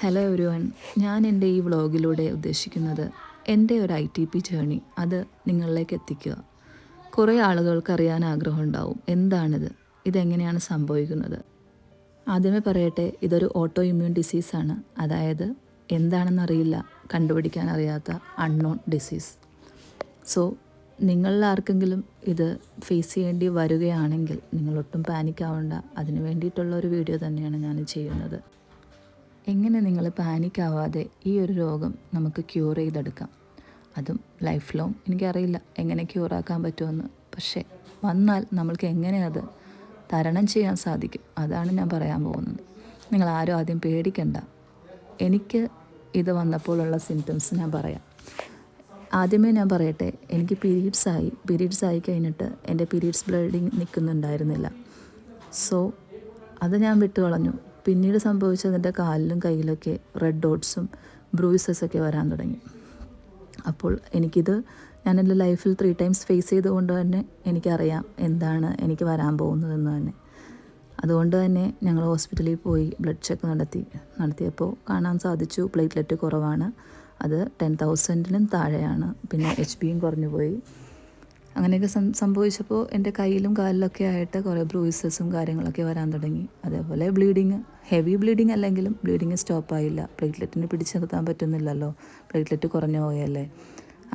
Hello everyone, ഞാൻ എൻ്റെ ഈ വ്ളോഗിലൂടെ ഉദ്ദേശിക്കുന്നത് എൻ്റെ ഒരു ITP ജേണി അത് നിങ്ങളിലേക്ക് എത്തിക്കുക. കുറേ ആളുകൾക്ക് അറിയാൻ ആഗ്രഹമുണ്ടാവും, എന്താണിത്, ഇതെങ്ങനെയാണ് സംഭവിക്കുന്നത്. ആദ്യമേ പറയട്ടെ, ഇതൊരു ഓട്ടോ ഇമ്മ്യൂൺ ഡിസീസാണ്. അതായത് എന്താണെന്നറിയില്ല, കണ്ടുപിടിക്കാൻ അറിയാത്ത അൺനോൺ ഡിസീസ്. സോ നിങ്ങളിൽ ആർക്കെങ്കിലും ഇത് ഫേസ് ചെയ്യേണ്ടി വരികയാണെങ്കിൽ നിങ്ങളൊട്ടും പാനിക് ആവേണ്ട. അതിന് വേണ്ടിയിട്ടുള്ള ഒരു വീഡിയോ തന്നെയാണ് ഞാൻ ചെയ്യുന്നത്. എങ്ങനെ നിങ്ങൾ പാനിക് ആവാതെ ഈ ഒരു രോഗം നമുക്ക് ക്യൂർ ചെയ്തെടുക്കാം, അതും ലൈഫ് ലോങ്. എനിക്കറിയില്ല എങ്ങനെ ക്യൂറാക്കാൻ പറ്റുമെന്ന്, പക്ഷേ വന്നാൽ നമ്മൾക്ക് എങ്ങനെ അത് തരണം ചെയ്യാൻ സാധിക്കും, അതാണ് ഞാൻ പറയാൻ പോകുന്നത്. നിങ്ങൾ ആരും ആദ്യം പേടിക്കണ്ട. എനിക്ക് ഇത് വന്നപ്പോഴുള്ള സിംറ്റംസ് ഞാൻ പറയാം. ആദ്യമേ ഞാൻ പറയട്ടെ, എനിക്ക് പീരീഡ്സ് ആയി കഴിഞ്ഞിട്ട് എൻ്റെ പീരീഡ്സ് ബ്ലീഡിങ് നിൽക്കുന്നുണ്ടായിരുന്നില്ല. സോ അത് ഞാൻ വിട്ടുകളഞ്ഞു. പിന്നീട് സംഭവിച്ചതിൻ്റെ കാലിലും കയ്യിലൊക്കെ റെഡ് ഡോട്ട്സും ബ്രൂയിസസൊക്കെ വരാൻ തുടങ്ങി. അപ്പോൾ ഞാൻ എൻ്റെ ലൈഫിൽ 3 times ഫേസ് ചെയ്തുകൊണ്ട് തന്നെ എനിക്കറിയാം എന്താണ് എനിക്ക് വരാൻ പോകുന്നതെന്ന് തന്നെ. അതുകൊണ്ട് തന്നെ ഞങ്ങൾ ഹോസ്പിറ്റലിൽ പോയി ബ്ലഡ് ചെക്ക് നടത്തിയപ്പോൾ കാണാൻ സാധിച്ചു പ്ലേറ്റ്ലെറ്റ് കുറവാണ്. അത് 10,000-നും താഴെയാണ്. പിന്നെ HBയും കുറഞ്ഞു പോയി. അങ്ങനെയൊക്കെ സംഭവിച്ചപ്പോൾ എൻ്റെ കയ്യിലും കാലിലൊക്കെ ആയിട്ട് കുറേ ബ്രൂയിസസും കാര്യങ്ങളൊക്കെ വരാൻ തുടങ്ങി. അതേപോലെ ഹെവി ബ്ലീഡിങ് അല്ലെങ്കിലും ബ്ലീഡിങ് സ്റ്റോപ്പായില്ല. പ്ലേറ്റ്ലെറ്റിന് പിടിച്ചു നിർത്താൻ പറ്റുന്നില്ലല്ലോ, പ്ലേറ്റ്ലെറ്റ് കുറഞ്ഞു പോയല്ലേ.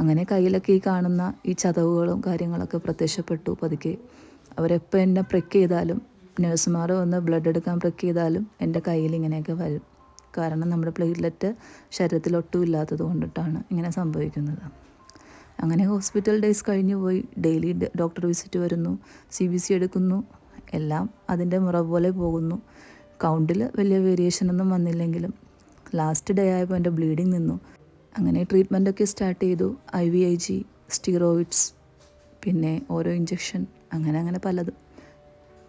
അങ്ങനെ കയ്യിലൊക്കെ ഈ കാണുന്ന ഈ ചതവുകളും കാര്യങ്ങളൊക്കെ പ്രത്യക്ഷപ്പെട്ടു പതുക്കെ. അവരെപ്പോൾ എന്നെ പ്രെക്ക് ചെയ്താലും, നഴ്സുമാർ വന്ന് ബ്ലഡ് എടുക്കാൻ പ്രെക്ക് ചെയ്താലും എൻ്റെ കയ്യിൽ ഇങ്ങനെയൊക്കെ വരും. കാരണം നമ്മുടെ പ്ലേറ്റ്ലെറ്റ് ശരീരത്തിൽ ഒട്ടും ഇല്ലാത്തത് കൊണ്ടിട്ടാണ് ഇങ്ങനെ സംഭവിക്കുന്നത്. അങ്ങനെ ഹോസ്പിറ്റൽ ഡേയ്സ് കഴിഞ്ഞു പോയി. ഡെയിലി ഡോക്ടർ വിസിറ്റ് വരുന്നു, CBC എടുക്കുന്നു, എല്ലാം അതിൻ്റെ മുറ പോലെ പോകുന്നു. കൗണ്ടിൽ വലിയ വേരിയേഷനൊന്നും വന്നില്ലെങ്കിലും ലാസ്റ്റ് ഡേ ആയപ്പോൾ എൻ്റെ ബ്ലീഡിങ് നിന്നു. അങ്ങനെ ട്രീറ്റ്മെൻറ്റൊക്കെ സ്റ്റാർട്ട് ചെയ്തു. IVIG, സ്റ്റീറോയിഡ്സ്, പിന്നെ ഓരോ ഇഞ്ചക്ഷൻ, അങ്ങനെ പലതും.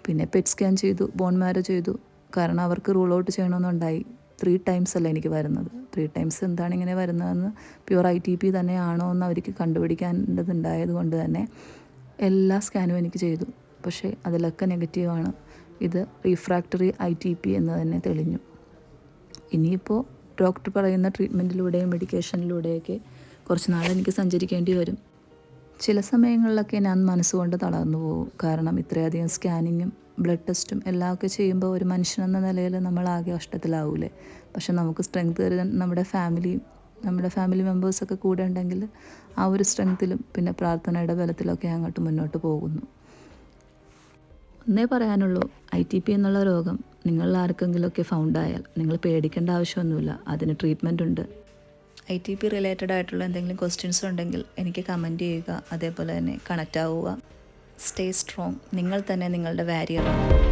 പിന്നെ പെറ്റ് സ്കാൻ ചെയ്തു, ബോൺ മാരോ ചെയ്തു. കാരണം അവർക്ക് റൂൾ ഔട്ട് ചെയ്യണമെന്നുണ്ടായി. 3 times അല്ല എനിക്ക് വരുന്നത്. 3 times എന്താണ് ഇങ്ങനെ വരുന്നതെന്ന്, പ്യുവർ ITP തന്നെയാണോ എന്ന് അവർക്ക് കണ്ടുപിടിക്കേണ്ടതുണ്ടായത് കൊണ്ട് തന്നെ എല്ലാ സ്കാനും എനിക്ക് ചെയ്തു. പക്ഷേ അതിലൊക്കെ നെഗറ്റീവാണ്. ഇത് റീഫ്രാക്ടറി ITP എന്ന് തന്നെ തെളിഞ്ഞു. ഇനിയിപ്പോൾ ഡോക്ടർ പറയുന്ന ട്രീറ്റ്മെൻറ്റിലൂടെയും മെഡിക്കേഷനിലൂടെയൊക്കെ കുറച്ച് നാൾ എനിക്ക് സഞ്ചരിക്കേണ്ടി വരും. ചില സമയങ്ങളിലൊക്കെ ഞാൻ മനസ്സുകൊണ്ട് തളർന്നു പോകും. കാരണം ഇത്രയധികം സ്കാനിങ്ങും ബ്ലഡ് ടെസ്റ്റും എല്ലാം ഒക്കെ ചെയ്യുമ്പോൾ ഒരു മനുഷ്യനെന്ന നിലയിൽ നമ്മളാകെ കഷ്ടത്തിലാവൂലേ. പക്ഷെ നമുക്ക് സ്ട്രെങ്ത് തരുന്ന നമ്മുടെ ഫാമിലി മെമ്പേഴ്സൊക്കെ കൂടെ ഉണ്ടെങ്കിൽ ആ ഒരു സ്ട്രെങ്ത്തിലും പിന്നെ പ്രാർത്ഥനയുടെ ബലത്തിലൊക്കെ അങ്ങോട്ട് മുന്നോട്ട് പോകുന്നു. ഒന്നേ പറയാനുള്ളൂ, ITP എന്നുള്ള രോഗം നിങ്ങൾ ആർക്കെങ്കിലുമൊക്കെ ഫൗണ്ടായാൽ നിങ്ങൾ പേടിക്കേണ്ട ആവശ്യമൊന്നുമില്ല. അതിന് ട്രീറ്റ്മെൻ്റ് ഉണ്ട്. ITP റിലേറ്റഡ് ആയിട്ടുള്ള എന്തെങ്കിലും ക്വസ്റ്റ്യൻസ് ഉണ്ടെങ്കിൽ എനിക്ക് കമൻറ്റ് ചെയ്യുക. അതേപോലെ തന്നെ കണക്റ്റ് ആവുക. Stay strong. നിങ്ങൾ തന്നെ നിങ്ങളുടെ വാരിയറാണ്.